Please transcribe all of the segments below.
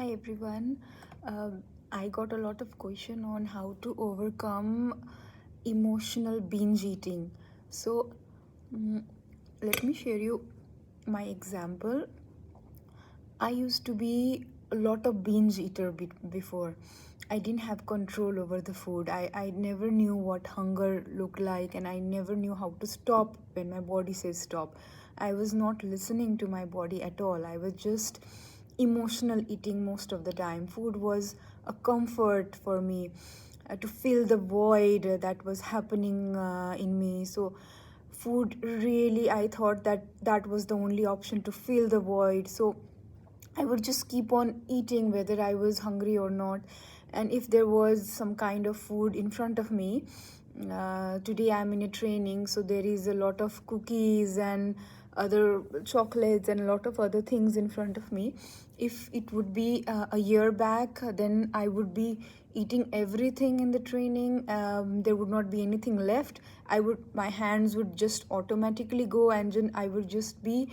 Hi everyone. I got a lot of question on how to overcome emotional binge eating. So mm, let me share you my example. I used to be a lot of binge eater before. I didn't have control over the food. I never knew what hunger looked like, and I never knew how to stop when my body says stop. I was not listening to my body at all. I was just emotional eating most of the time. Food was a comfort for me to fill the void that was happening in me. So food really, I thought that that was the only option to fill the void. So I would just keep on eating whether I was hungry or not. And if there was some kind of food in front of me, today I'm in a training, so there is a lot of cookies and other chocolates and a lot of other things in front of me. If it would be a year back, then I would be eating everything in the training. There would not be anything left. My hands would just automatically go, and then I would just be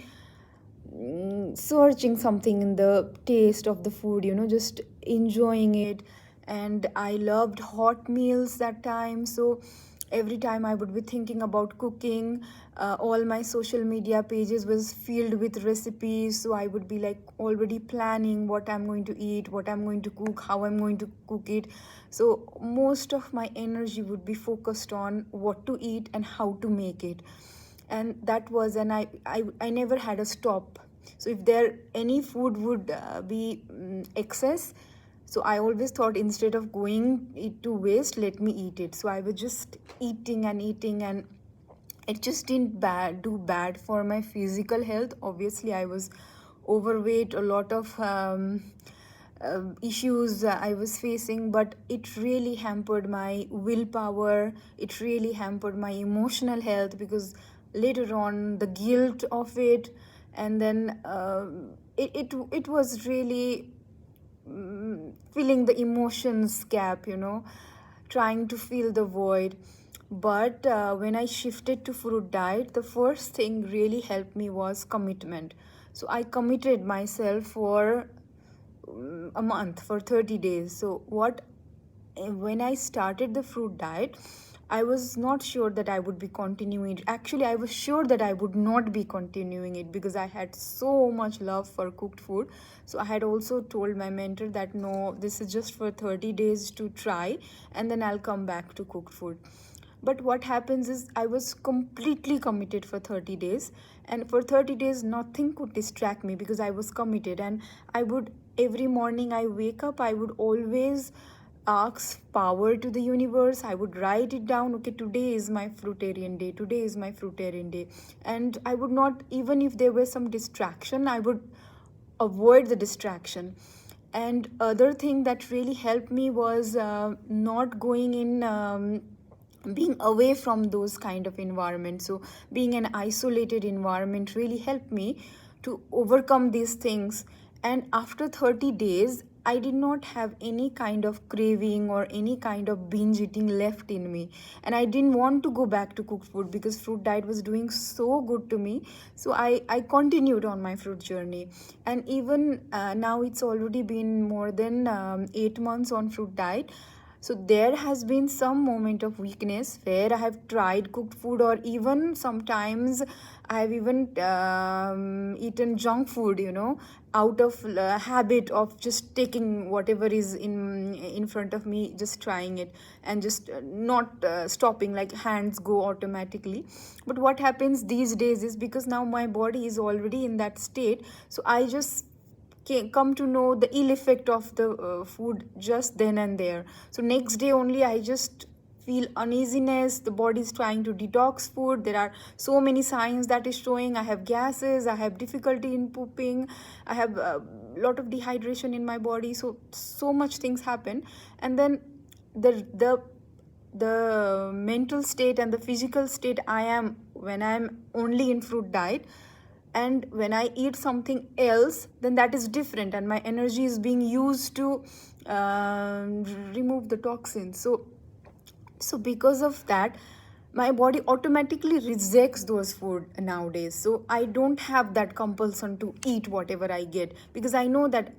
searching something in the taste of the food, just enjoying it. And I loved hot meals that time, so every time I would be thinking about cooking. All my social media pages was filled with recipes, so I would be like already planning what I'm going to eat, what I'm going to cook, how I'm going to cook it. So most of my energy would be focused on what to eat and how to make it. And that was, and I never had a stop. So if there any food would be excess, so I always thought, instead of going it to waste, let me eat it. So I was just eating and eating, and it just didn't do bad for my physical health. Obviously I was overweight, a lot of issues I was facing, but it really hampered my willpower. It really hampered my emotional health, because later on the guilt of it, and then it was really filling the emotions gap, trying to fill the void. But when I shifted to fruit diet, the first thing really helped me was commitment. So I committed myself for a month, for 30 days. So when I started the fruit diet, I was not sure that I would be continuing it. Actually, I was sure that I would not be continuing it, because I had so much love for cooked food. So I had also told my mentor that no, this is just for 30 days to try, and then I'll come back to cooked food. But what happens is, I was completely committed for 30 days, and for 30 days nothing could distract me, because I was committed. And I would, every morning I wake up, I would always ask power to the universe. I would write it down, okay, today is my fruitarian day, today is my fruitarian day. And I would not, even if there was some distraction, I would avoid the distraction. And other thing that really helped me was not going in being away from those kind of environments. So being an isolated environment really helped me to overcome these things. And after 30 days, I did not have any kind of craving or any kind of binge eating left in me. And I didn't want to go back to cooked food, because fruit diet was doing so good to me. So I continued on my fruit journey. And even now it's already been more than 8 months on fruit diet. So there has been some moment of weakness where I have tried cooked food, or even sometimes I have even eaten junk food, out of habit of just taking whatever is in front of me, just trying it, and just not stopping, like hands go automatically. But what happens these days is, because now my body is already in that state, so I just come to know the ill effect of the food just then and there. So next day only I just feel uneasiness, the body is trying to detox food, there are so many signs that is showing. I have gases, I have difficulty in pooping, I have a lot of dehydration in my body. So much things happen. And then the mental state and the physical state I am when I'm only in fruit diet, and when I eat something else, then that is different, and my energy is being used to remove the toxins. So because of that, my body automatically rejects those food nowadays. So I don't have that compulsion to eat whatever I get, because I know that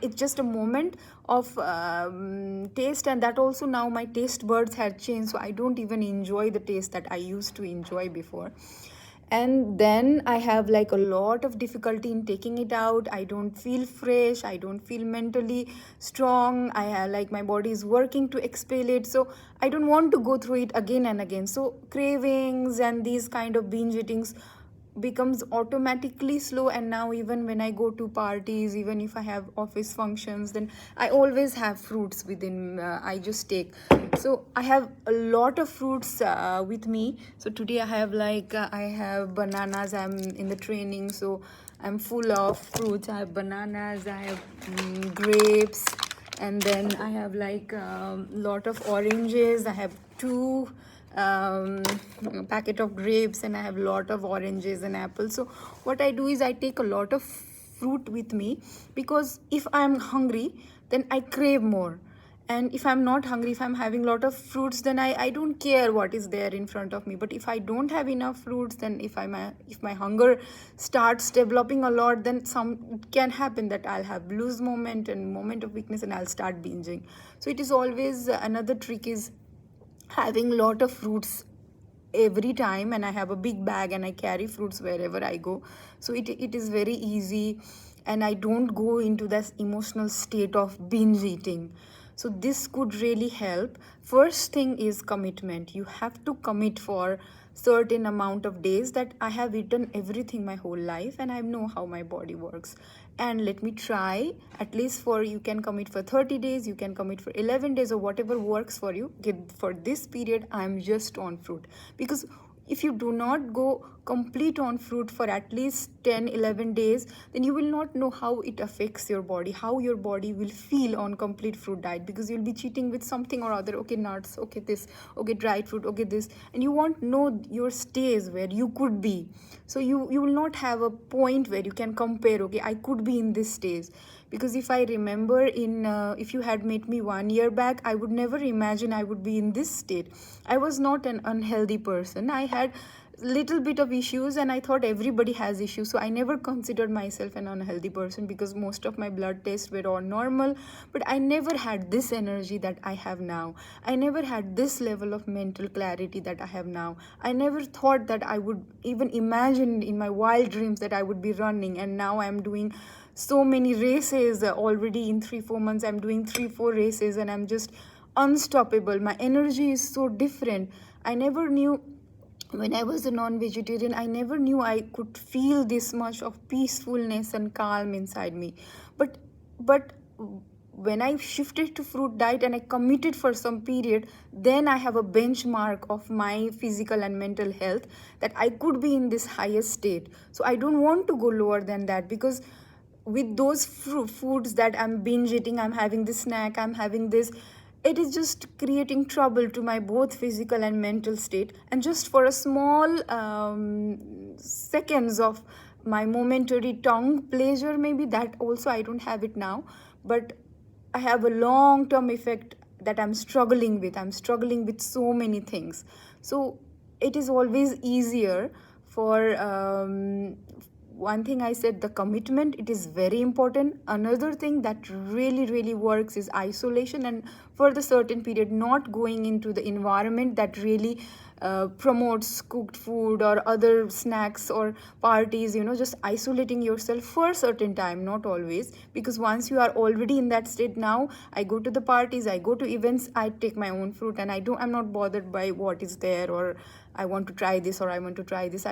it's just a moment of taste, and that also now my taste buds had changed, so I don't even enjoy the taste that I used to enjoy before. And then I have like a lot of difficulty in taking it out. I don't feel fresh, I don't feel mentally strong. I have like my body is working to expel it, so I don't want to go through it again and again. So cravings and these kind of binge eatings becomes automatically slow. And now even when I go to parties, even if I have office functions, then I always have fruits within, I just take. So I have a lot of fruits with me. So today I have like I have bananas, I'm in the training, so I'm full of fruits. I have bananas, I have grapes, and then I have like lot of oranges. I have two packet of grapes, and I have lot of oranges and apples. So what I do is I take a lot of fruit with me, because if I'm hungry, then I crave more. And if I'm not hungry, if I'm having a lot of fruits, then I don't care what is there in front of me. But if I don't have enough fruits, then if my hunger starts developing a lot, then some it can happen that I'll have lose moment and moment of weakness, and I'll start binging. So it is always another trick is having lot of fruits every time. And I have a big bag and I carry fruits wherever I go, so it is very easy, and I don't go into this emotional state of binge eating. So this could really help. First thing is commitment. You have to commit for certain amount of days that I have eaten everything my whole life, and I know how my body works, and let me try. At least for, you can commit for 30 days, you can commit for 11 days, or whatever works for you. Get for this period I'm just on fruit. Because if you do not go complete on fruit for at least 10-11 days, then you will not know how it affects your body, how your body will feel on complete fruit diet. Because you'll be cheating with something or other. Okay, nuts, okay this, okay dried fruit, okay this, and you won't know your stage where you could be. So you will not have a point where you can compare, okay, I could be in this stage. Because if I remember in if you had met me 1 year back, I would never imagine I would be in this state. I was not an unhealthy person. I had little bit of issues, and I thought everybody has issues, so I never considered myself an unhealthy person, because most of my blood tests were all normal. But I never had this energy that I have now. I never had this level of mental clarity that I have now. I never thought that I would even imagine in my wild dreams that I would be running, and now I'm doing so many races. Already in 3-4 months I'm doing 3-4 races, and I'm just unstoppable. My energy is so different. I never knew, when I was a non-vegetarian, I never knew I could feel this much of peacefulness and calm inside me. But when I shifted to fruit diet and I committed for some period, then I have a benchmark of my physical and mental health, that I could be in this highest state. So I don't want to go lower than that, because with those foods that I'm binge eating, I'm having this snack, I'm having this, it is just creating trouble to my both physical and mental state. And just for a small seconds of my momentary tongue pleasure, maybe that also I don't have it now. But I have a long term effect that I'm struggling with. I'm struggling with so many things. So it is always easier for one thing I said, the commitment, it is very important. Another thing that really works is isolation, and for the certain period not going into the environment that really promotes cooked food or other snacks or parties. Just isolating yourself for a certain time, not always. Because once you are already in that state, now I go to the parties, I go to events, I take my own fruit, and I'm not bothered by what is there, or I want to try this or I want to try this.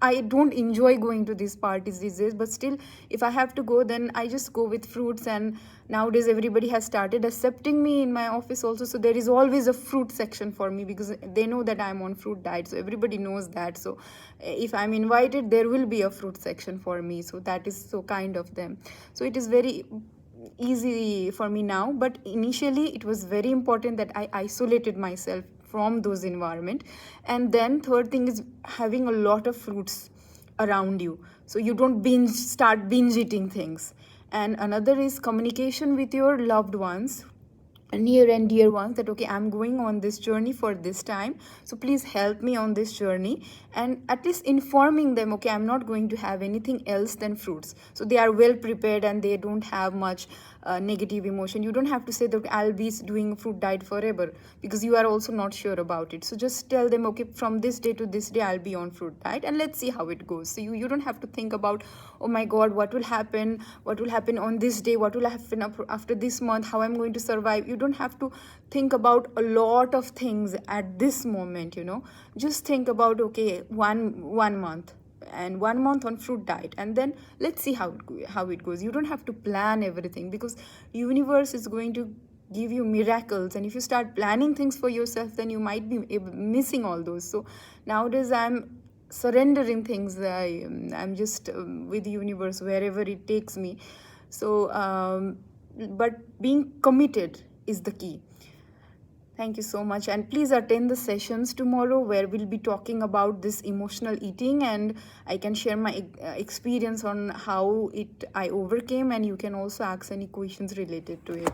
I don't enjoy going to these parties these days, but still, if I have to go, then I just go with fruits. And nowadays everybody has started accepting me in my office also, so there is always a fruit section for me, because they know that I'm on fruit diet, so everybody knows that. So if I'm invited, there will be a fruit section for me, so that is so kind of them. So it is very easy for me now, but initially it was very important that I isolated myself from those environment. And then third thing is having a lot of fruits around you, so you don't start binge eating things. And another is communication with your loved ones. near and dear ones that okay, I'm going on this journey for this time, so please help me on this journey, and at least informing them okay, I'm not going to have anything else than fruits, so they are well prepared and they don't have much negative emotion. You don't have to say that okay, I'll be doing fruit diet forever, because you are also not sure about it. So just tell them okay, from this day to this day I'll be on fruit diet, and let's see how it goes. So you don't have to think about oh my god, what will happen on this day, what will happen after this month, how I'm going to survive. You don't have to think about a lot of things at this moment, just think about okay, one month, and 1 month on fruit diet, and then let's see how it goes. You don't have to plan everything, because universe is going to give you miracles, and if you start planning things for yourself, then you might be missing all those. So nowadays I'm surrendering things. I'm just with the universe wherever it takes me. So but being committed is the key. Thank you so much. And please attend the sessions tomorrow where we'll be talking about this emotional eating, and I can share my experience on how I overcame, and you can also ask any questions related to it.